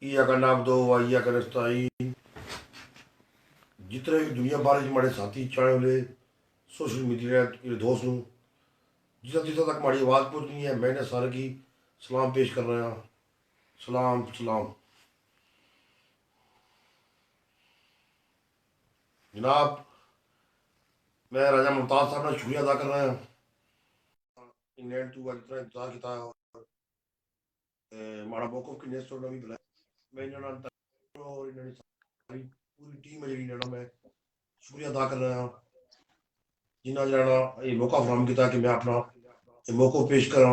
इय्याक नअबुदु व इय्याक नस्तईन। जितने भी दुनिया भर च माड़े साथी चाहने वाले सोशल मीडिया के दोस्त हूँ, जितना जितना तक हमारी आवाज़ पहुँचनी है, मैंने सारे की सलाम पेश कर रहे हैं। सलाम सलाम जनाब। मैं राजा मुमताज़ साहब का शुक्रिया अदा कर रहा हूँ। इंग्लैंड तू अज इतना इंतजार किया माड़ा मौकफ किन्ने स्टोर भी बुलाया। मैं इन्होंने और इन्होंने सारी पूरी टीम है जी मैं शुक्रिया अदा कर रहा हूँ जिन्हें जरा ये मौका फराम किया कि मैं अपना ये मौका पेश करा।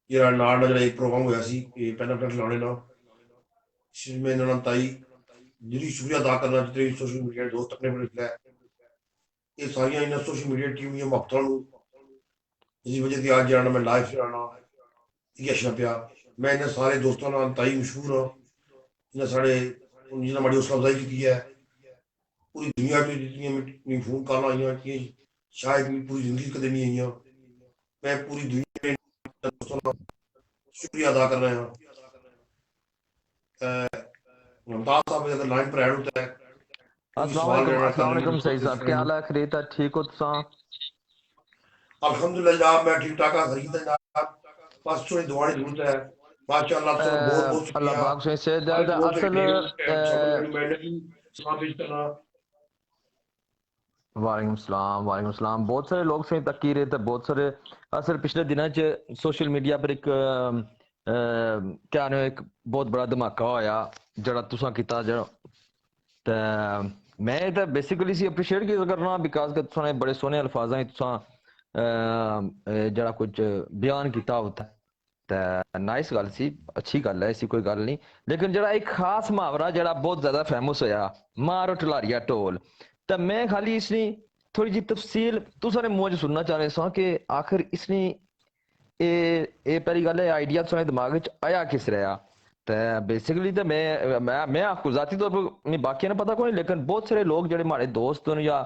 जरा नाल ना जरा एक प्रोग्राम होया सी पेन प्लेट लाने ना मैं इन्होंने ताई दिली शुक्रिया अदा करना जितने सोशल मीडिया दोस्त अपने बड़े ये सारिया इन सोशल मीडिया टीम दी मुफ्तां इसी वजह से आज जाना मैं लाइव चलाना इयै अच्छा पिया। मैं इन्हें सारे दोस्तों ना ताई मशहूर हाँ जिन्हें साढ़े जिन्हें बड़ी हौसला अफजाई की है। पूरी दुनिया में जितनी फोन कॉल आई शायद भी पूरी जिंदगी कदे नहीं आई। मैं पूरी दुनिया के दोस्तों का शुक्रिया अदा कर रहे हैं। मुमताज साहब अगर लाइन पर ऐड होता है कोई अस्सलाम सवाल वालेकुम, लेना अस्सलाम ख्याल वालेकुम सही साहब, क्या हाल है? खरीद है? ठीक हो तुसा? अल्हम्दुलिल्लाह जनाब मैं ठीक ठाक खरीद है जनाब। बस थोड़ी दुआ की जरूरत है। माशाअल्लाह सर बहुत बहुत अल्लाह शुक्रिया। पाक से सारे सेहत दोस्त असल मैंने सलाम पेश करना। वालेकुम सलाम। बहुत सारे लोग से तक की रहे थे, बहुत सारे असल पिछले दिनों च सोशल मीडिया पर एक क्या नाम एक बहुत बड़ा धमाका होया जड़ा तुसा कीता जड़ा ते मैं तो बेसिकली सी अप्रीशिएट की करना बिकॉज कि तुसा ने बड़े सोहने अल्फाजां तुसा जड़ा कुछ बयान किया होता है ते नाइस गल सी, अच्छी गल है, ऐसी कोई गल नहीं। लेकिन जड़ा एक खास मुहावरा जड़ा बहुत ज्यादा फेमस होया मारो टलारिया ढोल, तो मैं खाली इसनी थोड़ी जी तफसील तुसा ने मुंह च सुनना चाह रहे सा कि आखिर इसनी ए पहली गल है आइडिया तुसा दिमाग च आया किस रहा। तो बेसिकली तो मैं आपको जाती तौर पर नहीं बाकी ना पता कोई, लेकिन बहुत सारे लोग जो हमारे दोस्त हैं या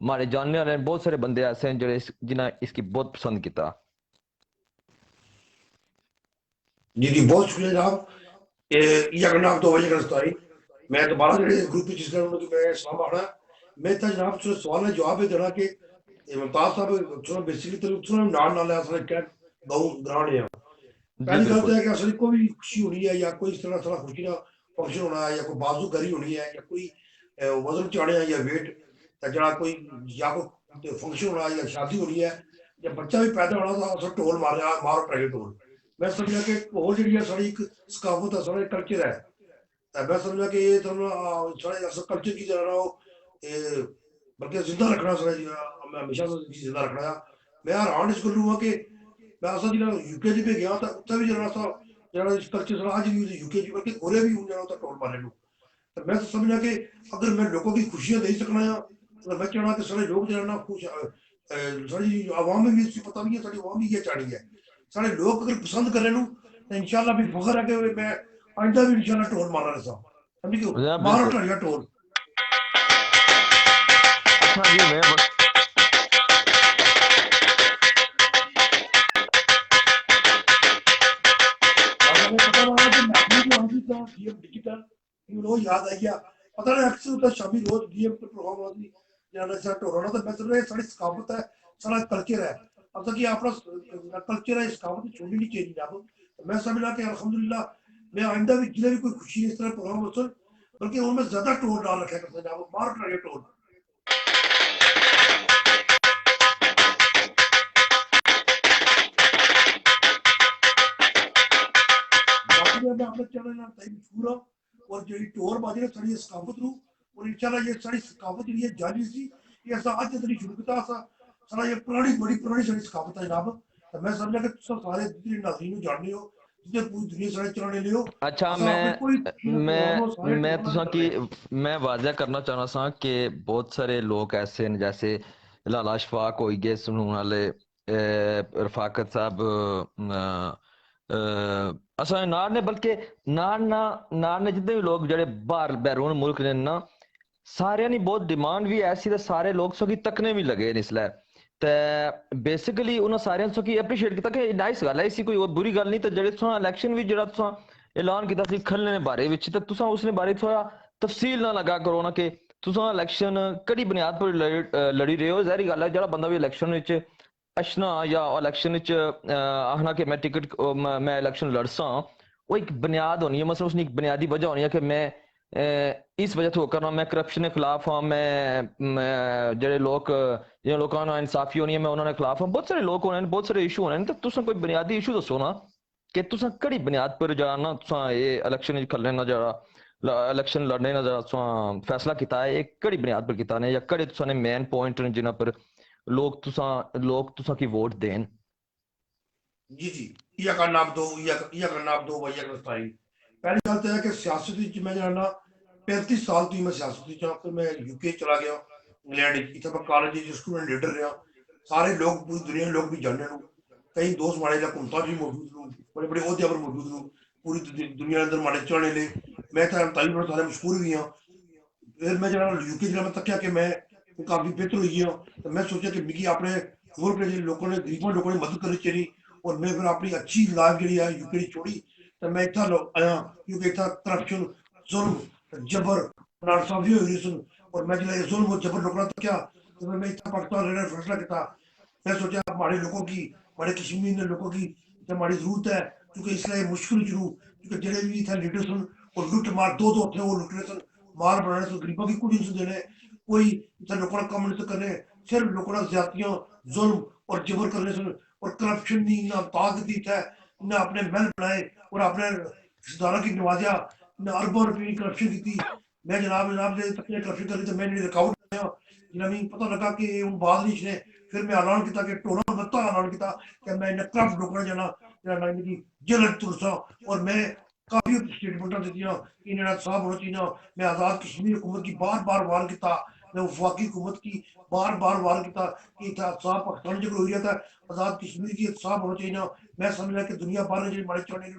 हमारे जानने वाले बहुत सारे बंदे ऐसे हैं जो जिन्हें इसकी बहुत पसंद किया। जी जी बहुत शुक्रिया जनाब। ये करना आप 2 बजे का रस्ता है। मैं दोबारा जो ग्रुप जिस मैं सलाम आना मैं तो जनाब थोड़े सवाल जवाब है देना कि मुमताज साहब थोड़ा बेसिकली तो नाल नाल असल क्या गाँव ग्रां है। जी पहली गल तो बिल्कुल। है कि असल कोई भी खुशी होनी है या कोई इस तरह थोड़ा खुशी का फंक्शन होना है या कोई बाजूगरी होनी है या कोई वजन चाढ़े या वेट जरा कोई या कोई फंक्शन होना है या शादी होनी है या बच्चा भी पैदा होना तो अस ढोल मारे मारो टाइगर ढोल। मैं समझा कि होर जी साड़ी एक सकाफत है साढ़े कल्चर है। मैं समझा कि ये साढ़े अस कल्चर की जरा बल्कि जिंदा रखना साढ़े मैं हमेशा जिंदा रखना। मैं हैरान इस गलू हाँ कि मैं असा जो यूके भी गया तो उत्थे भी जरा सा जरा कल्चर सर आज भी यूके बल्कि गोरे भी हूँ जरा टोल मारे तो मैं तो समझा कि अगर मैं लोगों की खुशियां दे सकना है अगर मैं चाहना कि सारे लोग जो है ना खुश सारी आवाम में भी इसकी पता नहीं है सारी आवाम भी ये चाहनी है सारे लोग अगर पसंद करें तो इंशाल्लाह भी फखर है कि मैं आइंदा भी इंशाल्लाह टोल मारा रहा समझ क्यों या मारो बिल्कुल। Dahlia toll. अच्छा जी मैं बस बस हमें पता लगा कि मैथली जो हम था डीएम डिजिटल वो याद आ गया। पता नहीं अक्सर होता शामी रोज डीएम के प्रोग्राम होती जाना सा टोरना तो मैं समझा सारी सकाफत है सारा कल्चर है। अब तक ये अपना कल्चर है सकाफत छोड़नी नहीं चाहिए जनाब। तो मैं समझा कि अल्हम्दुलिल्लाह मैं आइंदा भी जिले भी कोई खुशी है इस तरह प्रोग्राम हो सर बल्कि उनमें ज्यादा टोल डाल रखा करता जनाब मार रहे टोल। बाकी मैं अपने चैनल ना टाइम पूरा और जो टोर बाजी ने सारी सकाफत रू और इंशाल्लाह ये सारी सकाफत ये जारी सी ये ऐसा आज तक शुरू किया ऐसा सारा ये पुरानी बड़ी पुरानी सारी सकाफत है जनाब। तो मैं समझा कि तुम सारे जितने नाज़रीन जानने हो जितने पूरी दुनिया सारे चलाने लियो अच्छा असा अपने कोई प्रोग्राम हो सारे मैं टोर नाल तुसा कर की रहे हैं। मैं वाज़ह करना चाहना सा कि बहुत सारे लोग ऐसे हैं जैसे लाला अशफाक हो गए सुनने वाले रफाकत साहब असा नार ने बल्कि नार ने जितने भी लोग जड़े बाहर बैरून मुल्क ने ना सारे नी बहुत डिमांड भी ऐसी ते सारे लोग सो तकने भी लगे न इसलै ते बेसिकली उन्होंने सारे सो अप्रीशिएट किया कि नाइस गल है इसी कोई बुरी गल नहीं। तो जेह्ड़े तुसां इलेक्शन भी जेह्ड़ा तुसां ऐलान किया सी खलने बारे विच ते तुसा उसने बारे थोड़ा तफसील ना लगा करो ना कि तुसा इलेक्शन कड़ी बुनियाद पर लड़ी रहे हो। ज़ाहिर गल है जेड़ा बंदा भी इलेक्शन विच अशना या इलेक्शन विच आखना कि मैं टिकट मैं इलेक्शन लड़सा, वो एक बुनियाद होनी है। मतलब उसकी एक बुनियादी वजह होनी है कि मैं इस वजह तो करना, मैं करप्शन के खिलाफ हाँ, मैं जेडे लोग जिन्हें लोगों ने इंसाफी होनी है मैं उन्होंने खिलाफ हाँ। बहुत सारे लोग होने हैं, बहुत सारे इशू होने हैं, तो तुसा कोई बुनियादी इशू दसो ना कि तुसा कड़ी बुनियाद पर जरा ना तुसा ये इलेक्शन खलने ना जरा इलेक्शन लड़ने ना जरा तुसा फैसला किया है, एक कड़ी बुनियाद पर किया ने या कड़े तुसा ने मेन पॉइंट ने जिन्हां पर लोग तुसा की वोट देन। जी जी, या का नाप दो या का नाप दो या का स्टाइल। पहली गल तो है कि सियासत विच मैं जाना 35 साल तो मैं सियासत विच हां। फिर मैं यूके चला गया, इंग्लैंड इत्थे मैं कॉलेज स्टूडेंट लीडर रहा। सारे लोग पूरी दुनिया लोग भी जानने नूं, कई दोस्त माड़े हुकूमतां भी मौजूद नूं, बड़े बड़े ओहदे पर मौजूद नूं, पूरी दुनिया अंदर माड़े चलाने ले मैं ताई बड़े सारे मशहूर भी हाँ। फिर मैं जरा यूके मैं तक्या कि मैं काफी बेहतर हुई गया, तो मैं सोचा कि मिगी अपने होर के लोगों ने गरीबों लोगों ने मदद करनी चाहिए। और मैं फिर अपनी अच्छी लाइफ जी है यूके की छोड़ी, तो मैं इतना आया क्योंकि इतना करप्शन जुल्म जबर नारसाफी हो रही सुन। और मैं जो जुल्म और जबर रोकना तो क्या, तो मैं इतना पाकिस्तान रहने का फैसला किया। मैं सोचा हमारे लोगों की, हमारे कश्मीर के लोगों की हमारी जरूरत है, क्योंकि इसलिए मुश्किल जरूर क्योंकि जेडे भी इतने लीडर सन और लुट मार दो दो थे वो लुट रहे सन, माल बनाने से गरीबों की कुछ नहीं देने, कोई इतना लोगों का कम नहीं करने, सिर्फ लोगों का ज्यादतियां जुल्म और जबर करने सन। और करप्शन की ना ताकत दी है, ना अपने महल बनाए और अपने रिश्तेदारों की नवाजा, ना अरबों रुपये की करप्शन की थी। मैं जनाब जनाब से तक करप्शन करी तो मैंने रिकॉर्ड आया जिन्हें भी पता लगा कि उन बाद नहीं ने फिर मैं ऐलान किया कि टोना बत्ता ऐलान किया कि मैं इन्हें करप्ट रोकना जाना जाना इनकी जेल तुरसा। और मैं काफी स्टेटमेंट दी कि इन्हें साफ होना चाहिए। मैं आजाद कश्मीर हुकूमत की बार बार वार किया, मैं वफाकी हुकूमत की बार बार वार किया कि साफ पाकिस्तान जो हो रहा था आजाद कश्मीर की साफ होना चाहिए। मैं समझा कि दुनिया भर में जो माड़े चाने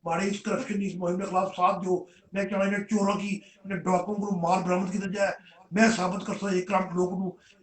माड़े इस करप्शन इस मुहिम के खिलाफ साथ दो। मैं चाहना इन्हें चोरों की इन्हें डाकुओं को माल बरामद किया जाए। मैं साबित कर सकता एक करप्ट लोग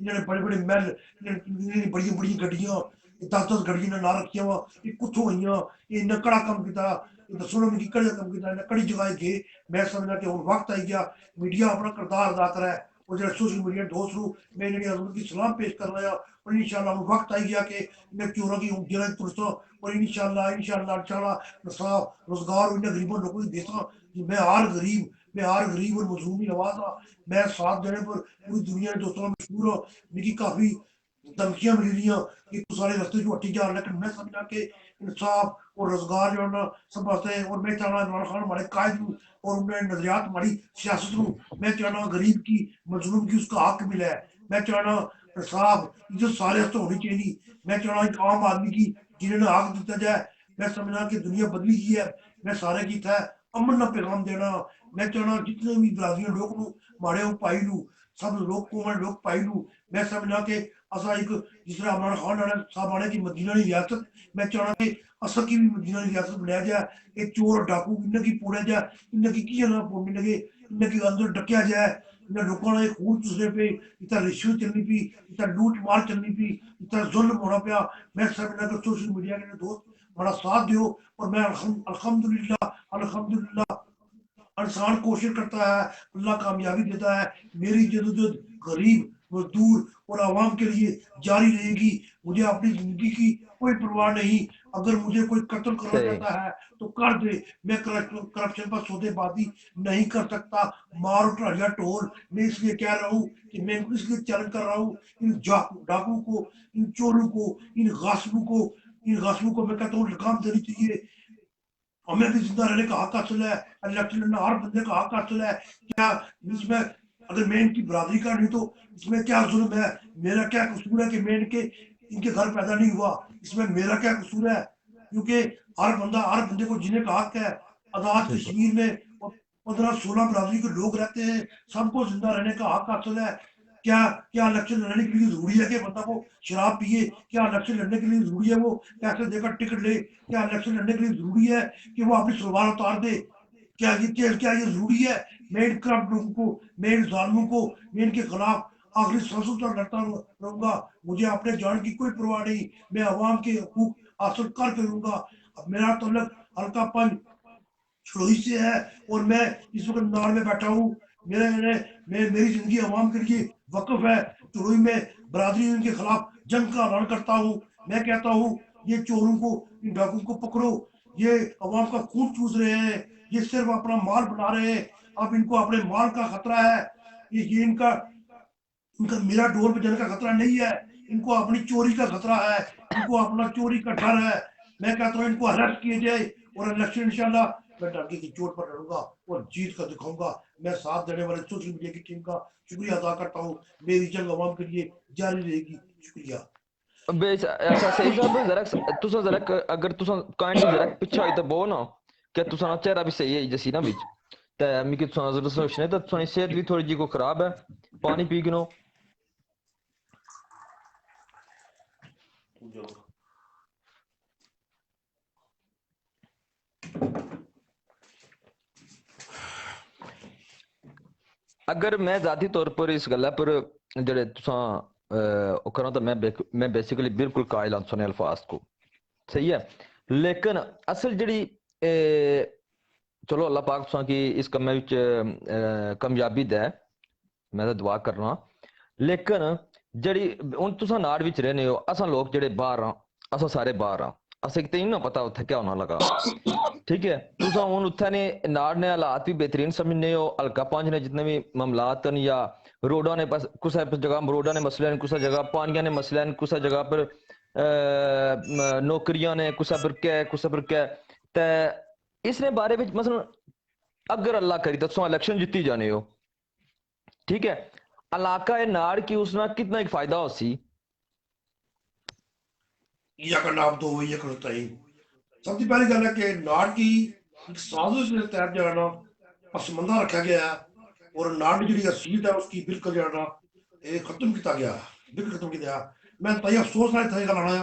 इन्होंने बड़े बड़े महल इन्होंने बड़ी बड़ी गड्डियां 10-10 गड्डियां ने ना रखिया वा, ये कुत्थों हुई ये इन्हें कड़ा कम किया, दसो ना मिगी कड़ा कम किया, इन्हें कड़ी जगह गए। मैं समझा कि हुण वक्त आई गया मीडिया अपना किरदार अदा करे और जो सोशल मीडिया दोस्त नूं मैं इन्हें अजमत की सलाम पेश कर रहा और इंशाल्लाह हुण वक्त आई गया कि इन्हें चोरों की जेल तुरसो और इंशाल्लाह इंशाल्लाह इंशाल्लाह इंसाफ रोजगार इन्हें गरीबों लोगों को देसा। मैं हर गरीब और मजलूम की आवाज आ। मैं साथ देने पर पूरी दुनिया के दोस्तों में मशहूर हो। मिगी काफी धमकियां मिली रही कि तू सारे रस्ते जो हटी जा, लेकिन मैं समझा कि इंसाफ और रोजगार जो है ना सब वास्ते है। और मैं चाहना इमरान खान हमारे कायद हूँ और उन्हें नजरियात हमारी सियासत हूँ। मैं चाहना गरीब की मजलूम की उसका हक मिला है। मैं चाहना इंसाफ इज्जत सारे वास्ते होनी चाहिए। मैं चाहना एक आम आदमी की जिन्हें हक दिता जाए। मैं समझना कि दुनिया बदली ही है। मैं सारे की था अमन का पैगाम देना। मैं चाहना जितने भी बरादरियां लोग माड़े भाई नू सब लोग को लोग भाई नू मैं समझना कि असा एक जिस तरह इमरान खान साहब आने की मदीना की रियासत, मैं चाहना कि असा की भी मदीना की रियासत बनाया जाए। ये चोर और डाकू इन्हें की पोड़े जाए, इन्हें की ना पोड़ने लगे, इन्हें की अंदर डकिया जाए। इन्हें लोगों ने खून चूसने पे इतना रिश्वत चलनी पी, इतना लूट मार चलनी पी, इतना जुल्म होना पाया। मैं समझना कि सोशल मीडिया के दोस्त बड़ा साथ दो। और मैं अल्हम्दुलिल्लाह अल्हम्दुलिल्लाह इंसान कोशिश करता है, अल्लाह कामयाबी देता है। मेरी जदोजहद गरीब मजदूर और आवाम के लिए जारी रहेगी। मुझे अपनी जिंदगी की कोई परवाह नहीं। अगर मुझे कोई कत्ल करना सही। चाहता है तो कर दे, मैं करप्शन पर सौदेबाजी नहीं कर सकता। मार उठाया टोल मैं इसलिए कह रहा हूँ कि मैं इसलिए चैलेंज कर रहा हूँ इन डाकू को, इन चोरों को, इन गासबों को मैं कहता हूँ लगाम देनी चाहिए। हमें भी जिंदा रहने का हक हासिल है, इलेक्शन लड़ना हर बंदे का हक हासिल है। क्या इसमें अगर मैं इनकी बरादरी का नहीं तो इसमें क्या जुल्म है? मेरा क्या कसूर है कि मैं इनके घर पैदा नहीं हुआ? इसमें मेरा क्या कसूर है? क्योंकि हर बंदे को जीने का हक है। आजाद बिल्कुल। कश्मीर में 15-16 बरादरी के लोग रहते हैं, सबको जिंदा रहने का हक हासिल है। क्या क्या इलेक्शन लड़ने के लिए जरूरी है कि बंदा को शराब पिए? क्या इलेक्शन लड़ने के लिए जरूरी है वो पैसे देकर टिकट ले? क्या इलेक्शन लड़ने के लिए जरूरी है कि वो अपनी सलवार उतार दे? क्या ये जरूरी है? मैं इन करप्ट लोगों को, मैं इन जालिमों को, मैं इनके खिलाफ आखिरी सांसों तक लड़ता रहूंगा। मुझे अपने जान की कोई परवाह नहीं। मैं अवाम के हकूक हासिल करके रहूंगा। अब मेरा तलक हल्का पंच शलोई से है और मैं इस वक्त नाड़ में बैठा हूँ। मेरी जिंदगी अवाम के लिए वक्फ है। शलोई में बरादरी के खिलाफ जंग का ऐलान करता हूँ। मैं कहता हूँ ये चोरों को, इन डाकुओं को पकड़ो, ये अवाम का खून चूस रहे हैं, ये सिर्फ अपना माल बना रहे हैं। अब इनको अपने माल का खतरा है, ये इनका इनका मेरा डोर पे जाने का खतरा नहीं है, इनको अपनी चोरी का खतरा है, इनको अपना चोरी का डर है। मैं कहता हूँ इनको अरेस्ट किए जाए और इलेक्शन इंशाल्लाह मैं डंके की चोट पर लड़ूंगा और जीत कर दिखाऊंगा। मैं साथ देने वाले सोशल मीडिया की टीम का शुक्रिया अदा करता हूँ। मेरी जंग अवाम के लिए जारी रहेगी। शुक्रिया। बेश अच्छा सही साहब जरा तुसा जरा अगर तुसा काइंडली जरा पीछे आई तो बो ना क्या तुसा ना चेहरा भी सही है जसी ना बीच ते मिकी तुसा जरा सोचने तो तुसानी सेहत भी थोड़ी जी को खराब है पानी पी गिनो अगर मैं जाती तौर पर इस गल्ला पर जड़े तुसा ओ करा तो मैं बेसिकली बिल्कुल कायल हूं सुने अल्फाज को सही है लेकिन असल जड़ी चलो अल्लाह पाक तुसा की इस कम्मे विच कामयाबी दे मैं तो दुआ करना लेकिन जड़ी हुन तुसा नाड़ विच रहने हो असा लोग जड़े बाहर हां असा सारे बाहर हां असें किते ना पता उत्थे क्या होना लगा ठीक है तुसा हुन उत्थे ने नाड़ ने हालात भी बेहतरीन समझने हो हल्का पंज ने जितने भी मामलात न या रोडा ने बस कुछ जगह रोडा ने मसले कुछ जगह पानिया ने मसले कुछ जगह पर नौकरियां ने कुछ पर क्या ते इसने बारे में मसलन अगर अल्लाह करी तो तुसा इलेक्शन जीती जाने हो ठीक है इलाका है नाड़ की उसना कितना एक फायदा हो सी या का नाम तो वही करता ही। सबसे पहली गल है कि नाड़ की एक साजिश के तहत जो है ना पसमंदा रखा गया है और नाड़ की जी सीट है उसकी बिल्कुल जो है ना ये खत्म किया गया, बिल्कुल खत्म किया। मैं ताई अफसोस ना इतना गल आना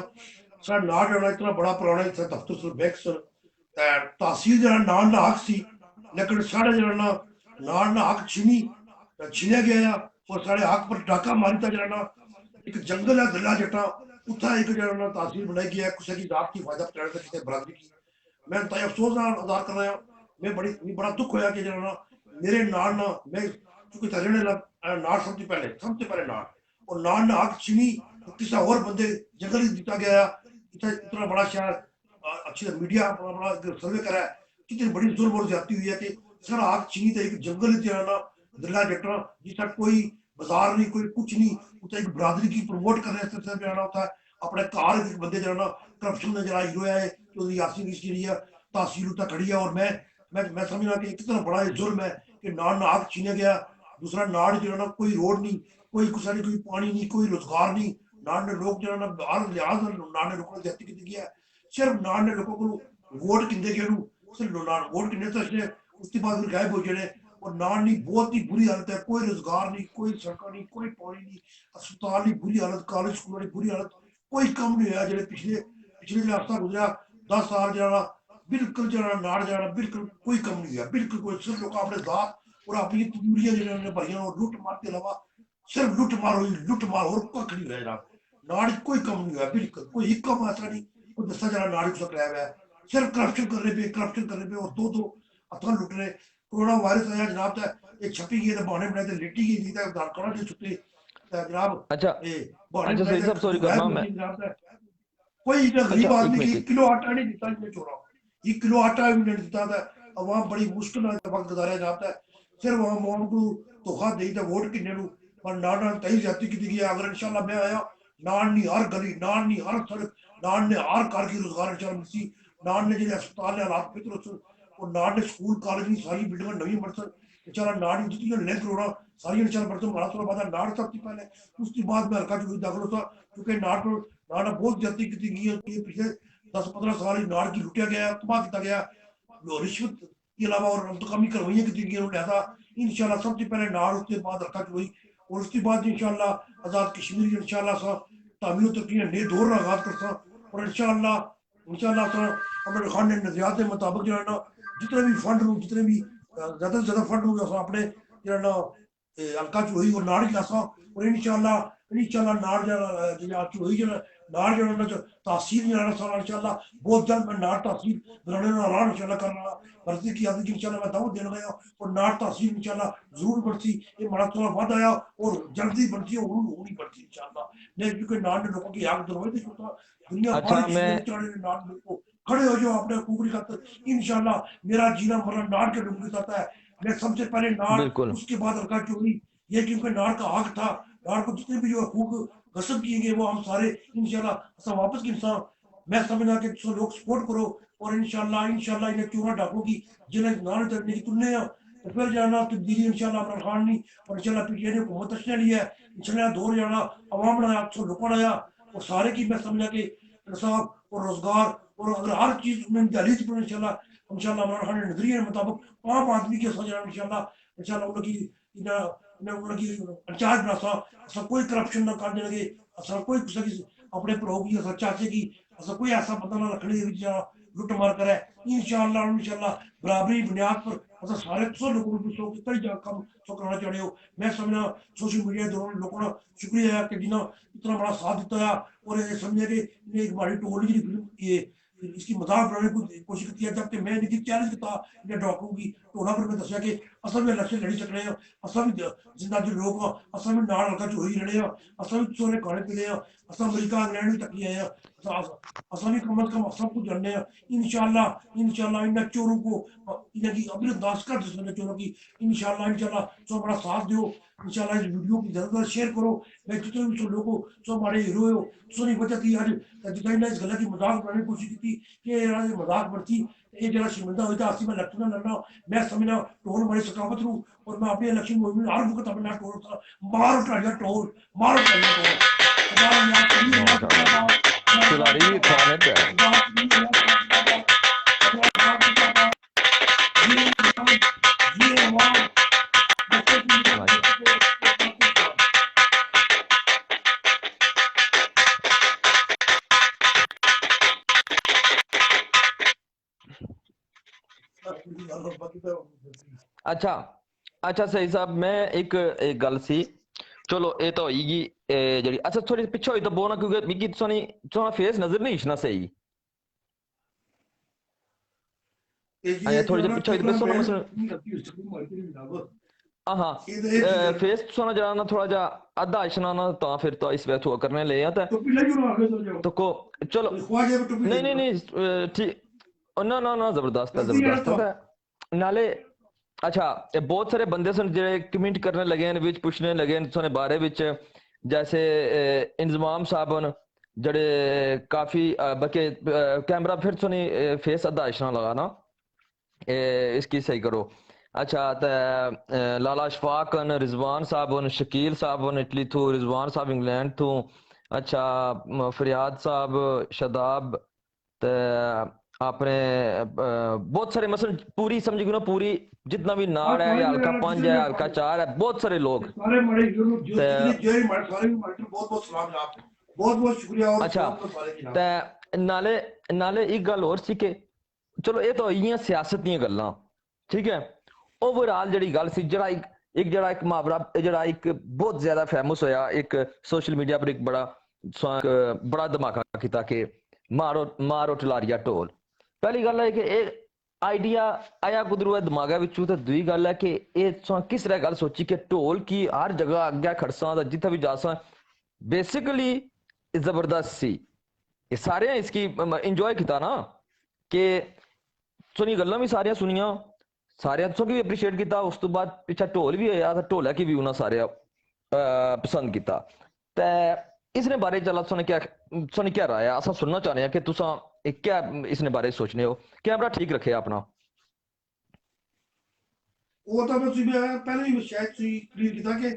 साढ़ा नाड़ जो इतना बड़ा पुराना इतना दफ्तर बैंक तहसील जो नाड़ ना हक सी लेकिन साढ़े जो ना नाड़ ना हक छीनिया गया और साढ़े हक पर डाका मारी था जो ना एक जंगल है दिल्ला जट्टा उत्था एक जो ना तहसील बनाई गई है किसी की जात की फायदा पहुंचाने किसी बरादरी की। मैं ताई अफसोस ना अदा कर रहा मैं बड़ा दुख होया कि जो ना मेरे नाड़ ना मैं चूंकि रहने लग नाड़ सबसे पहले नाड़ और नाड़ ना हक छीनी किसी और बंदे जंगल ही दिता गया इतना बड़ा शहर अच्छी मीडिया बड़ा सर्वे करा है कितनी बड़ी जुल्म और ज्यादती हुई है कि सारा हक छीनी तो एक जंगल ही ना दिल्ला जट्टा जिसका कोई बाजार नहीं कोई कुछ नहीं उत्थे एक बरादरी की प्रमोट करने से जाना होता है अपने घर एक बंदे जाना करप्शन का जरा हीरो है तो यासीन की जी तहसील उत्ते खड़ी है और मैं समझना कि कितना बड़ा जुल्म है कि नाड़ नाक छीना गया। दूसरा नाड़ जो ना कोई रोड नहीं कोई कुछ नहीं कोई पानी नहीं कोई रोजगार नहीं नाड़ ने लोग जो ना हर लिहाज नाड़ ने लोगों ने जाति की गया सिर्फ नाड़ ने लोगों को वोट किंदे गए सिर्फ नाड़ वोट किन्ने तो उसके बाद फिर गायब हो जाने और नाड़ की बहुत ही बुरी हालत है कोई रोजगार नहीं कोई सड़क नहीं कोई पानी नहीं अस्पताल की बुरी हालत कॉलेज स्कूलों की बुरी हालत कोई कम नहीं होया जो पिछले पिछले जो हफ्ता गुजरा 10 साल जरा बिल्कुल जरा नाड़ जाना बिल्कुल कोई कम नहीं हुआ बिल्कुल कोई सिर्फ लोग अपने जात और अपनी तजूरियां जिन्होंने भरिया और लुट मार के अलावा सिर्फ लुट मार और कख नहीं हुआ जनाब। नाड़ कोई कम नहीं हुआ बिल्कुल कोई एक कम ऐसा नहीं कोई दसा जरा नाड़ कुछ कराया हुआ है सिर्फ करप्शन करने पे और दो हथा लुट रहे। कोरोना वायरस आया जनाब ये छपी गई बहाने बनाए लेटी गई कड़ा नहीं छुट्टे जनाब अच्छा ये बहाने अच्छा सही बनाए साहब सॉरी गायब करना हो मैं गई जनाब कोई इतना अच्छा गरीब एक आदमी की मिनट 1 किलो आटा नहीं दिता इसने चोरा 1 किलो आटा भी नहीं दिता था अवाम बड़ी मुश्किल वक्त गुजारा जाता है सिर्फ अवाम को धोखा दे वोट किन्ने पर नाड़ तई जाती की गई अगर इंशाल्लाह मैं आया नाड़ नहीं हर गली नाड़ नहीं हर सड़क नाड़ ने हर घर की रोजगार इंशाल्लाह मिलसी नाड़ ने जो अस्पताल ने हालात बेहतर और नाड़ ने स्कूल कॉलेज की सारी बिल्डिंग नवी बनसन इंशाल्लाह नाड़ की जितनी लिंक रोड़ा सारी इंशाल्लाह बनसन हमारा थोड़ा बाद नाड़ सबसे पहले उसके बाद में हल्का जो दाखिल होता क्योंकि नाड़ को नाड़ बहुत ज्यादा की गई है पिछले 10-15 साल नाड़ की लुटिया गया तबाह किया गया रिश्वत के अलावा और इंतकामी करवाइयां की गई लिहाजा इंशाल्लाह सबसे पहले नाड़ उसके बाद हल्का चुई और उसके बाद इंशाल्लाह आजाद कश्मीर इंशाल्लाह सा तामीर तरक्की नए दौर का आगाज करता और इंशाल्लाह इंशाल्लाह सा अपने खान ने नजरियात के मुताबिक जो है ना जितने भी फंड जितने भी ज्यादा से ज्यादा फंड अपने जो है ना हल्का चुई और नाड़ की आसा और इंशाल्लाह नाड़ जो चुई जो नाड़ जो तहसील बनाना सारा इंशाल्लाह बहुत जल्द मैं नाड़ तहसील बनाने का ऐलान इंशाल्लाह कर रहा भर्ती की आदि इंशाल्लाह मैं दावत देने गया और नाड़ तहसील इंशाल्लाह जरूर बढ़ती ये बड़ा थोड़ा वाद आया और जल्दी बढ़ती है होनी बढ़ती इंशाल्लाह नहीं क्योंकि नाड़ ने लोगों की आग दरवाजे नहीं छूटा दुनिया अच्छा भर मैं की चाहे नाड़ को खड़े हो जाओ अपने कुकड़ी खातर इंशाल्लाह मेरा जीना मरना नाड़ के लोगों के साथ है मैं सबसे पहले नाड़ बिल्कुल उसके बाद हल्का चोरी ये क्योंकि नाड़ का हक था नाड़ को जितने भी जो हकूक गसब किए गए वो हम सारे इंशाल्लाह वापस की इंसान मैं समझना कि लोग सपोर्ट करो और इंशाल्लाह इंशाल्लाह इन्हें चूना डाकू की जिन्हें नान करने की तुलने तो फिर जाना तब्दीली इंशाल्लाह इमरान खान ने और इंशाल्लाह पीटीआई ने हुकूमत तशने ली है इंशाल्लाह दौर जाना अवाम बनाया लोग बनाया और सारे की मैं समझना कि इंसाफ और रोजगार और अगर हर चीज में दहलीज पर इंशाल्लाह इंशाल्लाह इमरान खान के नजरिए के मुताबिक आम आदमी के सोच इंशाल्लाह इंशाल्लाह उनकी उनकी पंचायत बना असा कोई करप्शन ना करने लगे असा कोई किसी की अपने भ्रो की असा चाचे की असा कोई ऐसा बंदा ना रखने लुट मार करे इंशाल्लाह इंशाल्लाह बराबरी बुनियाद पर असा सारे सब लोगों को सो कई जगह काम सो कराना चाह रहे हो मैं समझना सोशल मीडिया दोनों लोगों का शुक्रिया है कि जिन्होंने इतना बड़ा साथ दिता है और ये समझे कि एक हमारी टोली की फिल्म ये इसकी मजाक बनाने की कोशिश की जबकि मैं इनकी चैलेंज किया इन्हें डॉक्टरों की टोला पर मैं दसिया कि असल में इलेक्शन लड़ी सकने हैं असा भी जिंदा जो लोग हाँ असा भी नाल हल्का चोरी लड़े हैं असा भी सोने खाने पीने हैं असा अमरीका इंग्लैंड भी तकी आए हैं असा भी कम अज कम सब कुछ जानने हैं इंशाल्लाह इंशाल्लाह इन चोरों को इनकी अपने दास कर दे चोरों की इंशाल्लाह इंशाल्लाह सो बड़ा साथ दो इंशाल्लाह इस वीडियो की ज्यादा शेयर करो मैं जितने भी सो लोगों सो हमारे हीरो हो सो नहीं वजह थी अज जितना इन्हें इस गल की मजाक बनाने की कोशिश की कि मजाक बढ़ती ये जरा शर्मिंदा होता असी मैं इलेक्शन लड़ना मैं समझना टोल बड़ी सकावत रू और मैं अपनी इलेक्शन मुहिम में हर वक्त अपना टोल था मारो टाइया टोल मारो टाइया टोल खुदा याद करिए याद माशाल्लाह जिंदाबाद खिलाड़ी जिंदाबाद खाने पे है। जिंदाबाद जिंदाबाद जिंदाबाद जी इमरान जी अवाम जैसे कि मेरे माशा दोस्तों को बाकी सलाम बाकी तो अच्छा अच्छा सही साहब मैं एक गल सी चलो ये तो होगी जड़ी अच्छा थोड़ी पिछे होई तो बोना क्योंकि मिगी तुसानी फेस नजर नहीं इशना सही ये अया जो थोड़ी है जी ना पिछे होई तो कैमरा बेसो ना मैन मसला नहीं करती उससे कोई माइक नहीं मिला हाँ ये चीज है फेस तुसाना जरा ना थोड़ा जा आधा इशना ना तो फिर तो इस वे थोड़ा करने ले आता टोपी लगी और आगे चल जाओ तो को चलो ख्वाजा पे टोपी नहीं लगी नहीं ना नहीं ठीक ना ना ना गलती है जबरदस्त तो है नाले अच्छा ये बहुत सारे बंदे सन जेडे कमेंट करने लगे हैं विच पूछने लगे हैं तुसाने बारे विच जैसे इंजमाम साहब न जड़े काफी बल्कि कैमरा फिर तुसानी फेस अद्धा इशना लगा ना इसकी सही करो अच्छा ते लाला अशफाक न रिजवान साहब न शकील साहब न इटली थू रिजवान साहब इंग्लैंड थू अच्छा फरियाद साहब शदाब ते आपने बहुत सारे मसल पूरी समझ गए ना पूरी जितना भी आज नाड़ है सारे या मेरे हल्का यार पंज जितने है भी हल्का चार है बहुत सारे लोग सारे हमारे हीरो जो ते जितने जय हमारे सारे हमारे बहुत बहुत सलाम जनाब बहुत बहुत शुक्रिया और अच्छा सलाम तो सारे की जनाब ते नाले नाले एक गल और सी के चलो ये तो होइयां सियासत दियां गल्लां ठीक है ओवरऑल जड़ी गल सी जड़ा एक जड़ा एक मुहावरा जड़ा एक बहुत ज्यादा फेमस होया एक सोशल मीडिया पर एक बड़ा धमाका किया कि मारो मारो टलारिया ढोल पहली गल है कि ਇਹ आइडिया आया कुदरू है दिमागा विचू ते दूई गल है कि ਇਹ तुसां किस तरह गल सोची कि ढोल की हर जगह अग्गे खड़सा दा जिथे भी जासा बेसिकली जबरदस्त सी ये सारे इसकी इंजॉय किया ना कि सुनी गल्लां भी सारियां सुनियां सारे तुसां भी अप्रीशिएट किया उस तो बाद पिछा ढोल भी होया ते ढोलक भी उन्हें सारे पसंद किया ते इसने बारे चला तुसाने क्या राय है असा सुनना चाहते हैं कि तुसा क्या इसने बारे सोचने हो कैमरा ठीक रखे अपना वो तो मैं तुम्हें पहले भी शायद क्लियर किया कि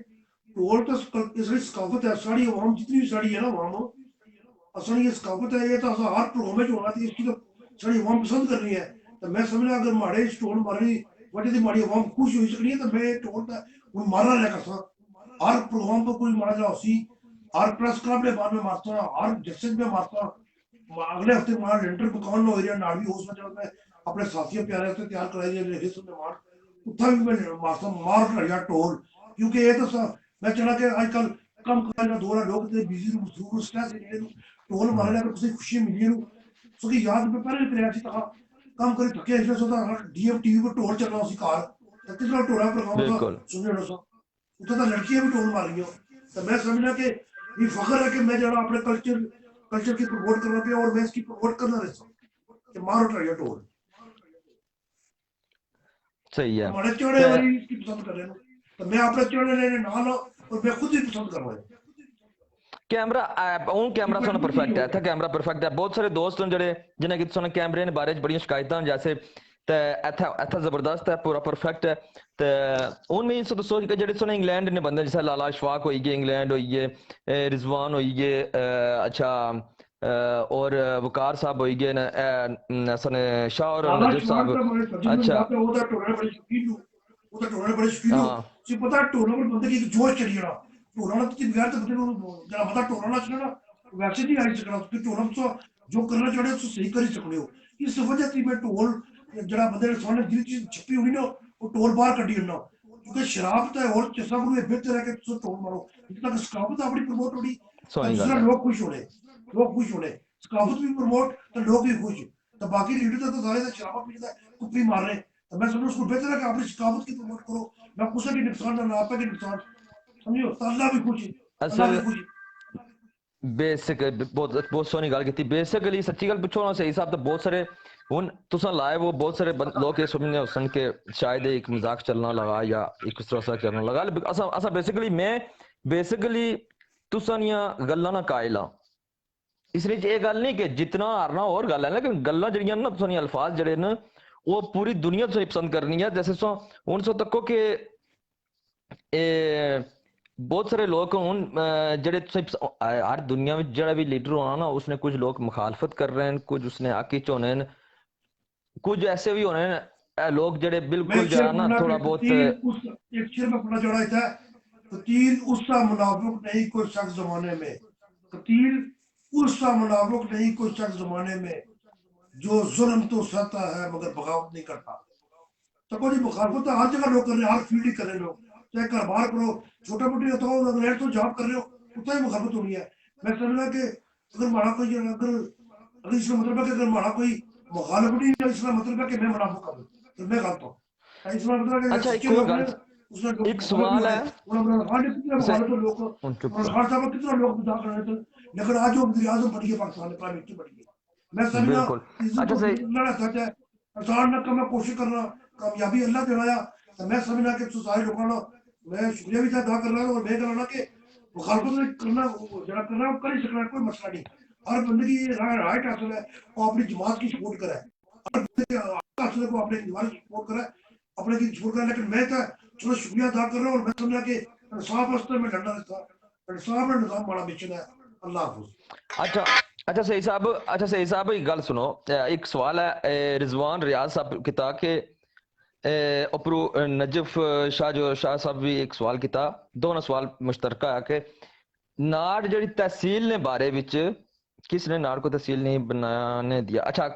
ढोल तो इसकी सकाफत है साड़ी अवाम जितनी भी साड़ी है ना अवाम असली ये सकाफत है ये तो हर प्रोग्राम में होना थी इसकी तो साड़ी अवाम पसंद कर रही है तो मैं समझना अगर माड़े स्टोन मारनी वजह से माड़ी अवाम खुश हो सकनी है तो मैं टोल का मारना ले कर हर प्रोग्राम पर कोई मारा जा उसी हर प्रेस क्लब ने बाद में मारता हर जस्टिस में मारता अगले हफ्ते मार लेंटर पकान हो रहा नाड़वी हॉस्पिटल में अपने साथियों प्यारे से तैयार कराई उत्था भी मैं मारता मार कर टोल क्योंकि ये तो मैं चला के आजकल ਕੰਮ ਕਰਨ ਦਾ ਦੌਰ ਹੈ, ਲੋਕ ਤੇ ਬਿਜ਼ੀ ਨੂੰ ਮਸਰੂਫ ਸਟ੍ਰੈਸ ਜਿਹੜੇ ਨੂੰ ਟੋਲ ਮਾਰੇ ਲੱਗ ਕਿਸੇ ਖੁਸ਼ੀ ਮਿਲੀ ਨੂੰ ਸੋ ਕਿ ਯਾਦ ਮੈਂ ਪਹਿਲੇ ਕਰਿਆ ਸੀ ਤਾਂ ਕੰਮ ਕਰੇ ਥੱਕੇ ਇਸ ਸੋਦਾ ਡੀਐਫ ਟੀਵੀ पर टोल चलना उसी कार किस तरह टोला प्रोग्राम था बिल्कुल। सुनने सा उतना तो लड़कियां भी टोल मार रही हो तो मैं समझना कि ये फखर है कि मैं जरा अपने कल्चर की प्रमोट करना पे और मैं इसकी प्रमोट करना रहता कि मारो ट्राई टोल सही है। हमारे चढ़े वाली इसकी पसंद कर रहे हो तो मैं अपने चढ़े लेने ना लो और मैं खुद ही पसंद कर रहा हूँ कैमरा हूँ कैमरा सोना परफेक्ट है इतना कैमरा परफेक्ट है बहुत सारे दोस्त हैं जड़े जिन्हें कि सोना कैमरे ने बारे बड़ी शिकायत जैसे ते इतना जबरदस्त है पूरा परफेक्ट है ते हूँ मैं सोच सोच के जड़े सोना इंग्लैंड ने बंदे जैसे लाला अशफाक हो गए इंग्लैंड हो गए रिजवान हो गए अच्छा और वकार साहब हो गए सने शाह और नजीब साहब अच्छा बड़े शौकीन हो हाँ पता टोला पर बंदे की जोश चढ़ी जाना टोला तो बगैर तो बंदे जरा बता टोला ना चलना वैसे नहीं आई सकना क्योंकि टोला तो जो करना चाहते हो सही कर ही सकते हो इस वजह से मैं टोल जरा बंदे सामने जिस चीज छिपी हुई ना वो टोल बाहर कड्डी ना क्योंकि शराब तो और चसा गुरु बेहतर है कि तुम टोल मारो जितना सकाफत अपनी प्रमोट होनी सोनी दूसरा गल है लोग खुश होने सकाफत भी प्रमोट तो लोग भी खुश तो बाकी लीडर तो सारे शराब पीता कुप्पी मार रहे तो मैं समझ उसको बेहतर है कि अपनी सकाफत की प्रमोट करो ना कुछ की नुकसान ना आपका की नुकसान समझो तो अल्लाह भी खुश है अल्लाह असल भी खुश है बेसिक बहुत बहुत सोहनी गल की बेसिकली सच्ची गल पूछो ना सही साहब तो बहुत सारे हुन तुसा लाए वो बहुत सारे लोग ये समझने हसन के शायद एक मजाक चलना लगा या एक इस तरह से करना लगा असा असा बेसिकली मैं बेसिकली तुसा निया गल्ला ना कायला इसलिए ये गल नहीं कि जितना हारना और गल है लेकिन गल्ला जड़ियां ना तुसा अल्फाज जड़े न वो पूरी दुनिया तुसें पसंद करनी है जैसे सो हुन सो तको के ए, बहुत सारे लोग हूँ जेडे हर दुनिया में जड़ा भी लीडर होना ना उसने कुछ लोग मुखालफत कर रहे हैं कुछ उसने हक च होने कुछ ऐसे भी होने लोग जेडे मैं बिल्कुल शेर जरा ना पढ़ना थोड़ा कि बहुत एक शेर में पढ़ना चाह रहा था कतील उसका मुनाफिक नहीं कोई शख्स जमाने में कतील उसका मुनाफिक नहीं कोई शख्स जमाने में जो जुल्म तो सहता है मगर बगावत नहीं करता तो कोई मुखालफत तो हर जगह लोग कर रहे हैं हर फील्ड ही कर रहे हैं लोग चाहे घर बाहर करो छोटा मोटी होता हो अगर तो जॉब कर रहे हो उतना ही मुखालफत होनी है मैं समझना कि अगर हमारा कोई अगर इसका मतलब है कि अगर हमारा कोई मुखालफत नहीं है इसका मतलब है कि मैं मुनाफिक करूँ तो मैं गलत हूँ इसका मतलब है कि अच्छा सच्चे एक और लोग गल हैं उसमें लोग एक मुखालिफ भी सवाल होने है उन्होंने खान ने कितने से मुखालिफ लोग चुप उन्होंने कर खान साहब कितना लोग मजाक कर रहे थे लेकिन आज वो वज़ीर आज़म बन गए पाकिस्तान में प्राइम मिनिस्टर बन गए मैं समझना बिल्कुल इज्जत अच्छा तो सही लड़ा सच है इंसान ने कम कोशिश करना कामयाबी अल्लाह दे रहा तो मैं समझना कि सारे लोगों ने मैं शुक्रिया भी अदा कर रहा हूँ और मैं कहना कि मुखालफत करना जरा करना वो कर ही सकना कोई मसला नहीं हर बंदे की राइट हासिल है वो अपनी जमात की सपोर्ट करे हासिल है वो अपने जमात की सपोर्ट करे अपने की सपोर्ट करे लेकिन मैं तो चलो शुक्रिया अदा कर रहा हूँ और मैं समझा कि इंसाफ वास्ते में लड़ना था इंसाफ में निजाम बड़ा मिशन है अल्लाह हाफिज अच्छा अच्छा सही साहब एक गल सुनो एक सवाल है रिजवान रियाज साहब किता के उपरू नजफ शाह जो शाह साहब भी एक सवाल किया दोनों सवाल मुश्तरका है कि नाड़ जड़ी तहसील ने बारे विच किसने नाड़ को तहसील नहीं बनाने दिया अच्छा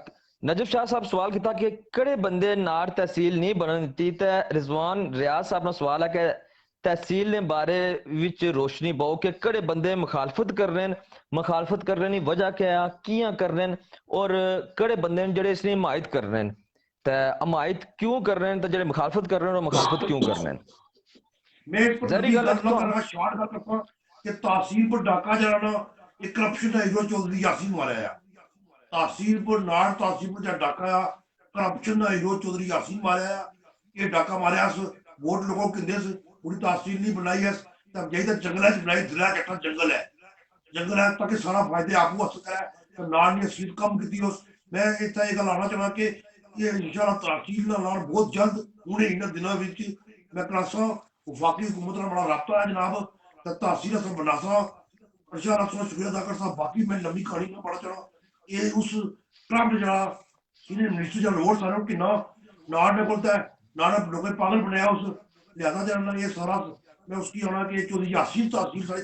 नजफ शाह साहब सवाल किया कि कड़े बंदे नाड़ तहसील नहीं बनने दी ते रिजवान रियाज साहब ने सवाल है कि तहसील ने बारे विच रोशनी पाओ कि कड़े बंदे मुखालफत कर रहे हैं मुखालफत करने की वजह क्या है कियां कर रहे हैं और कड़े बंदे जेडे इसकी हिमायत कर रहे हैं ते हिमायत क्यों कर रहे हैं तो जेडे मुखालफत कर रहे हैं और मुखालफत क्यों कर रहे हैं मैं इस पर जहरी लंबी गल है गल कि ना करना शार्ट गल करना कि तहसील पर डाका जलाना ये करप्शन का हीरो चौधरी यासीन मारा है तहसील पर नाड़ तहसील पर जब डाका करप्शन का हीरो चौधरी यासीन मारा है ये डाका मारे वोट लोगों किंदे से पूरी तहसील नहीं बनाई है तब यही तो जंगल है बनाई दिला कट्टा जंगल है ताकि सारा फायदे आपको हो सका है तो नाड़ ने सीट कम की उस मैं इतना ये गल आना चाहना कि ये इंशाल्लाह तहसील का नाड़ बहुत जल्द उन्हें इन दिनों में मैं क्लासा वफाकी हुकूमत का बड़ा रबता है जनाब तहसील असल बनासा इंशाल्लाह थोड़ा शुक्रिया अदा करता बाकी मैं लंबी कहानी ना पढ़ा चला ये उस क्राफ्ट जरा सीनियर मिनिस्टर जरा रोड सारे कि ना नाड़ ने बोलता है नाड़ लोगों पागल बनाया उस लिहाजा जरा ये सारा मैं उसकी आना कि चौधरी यासीन तहसील सारी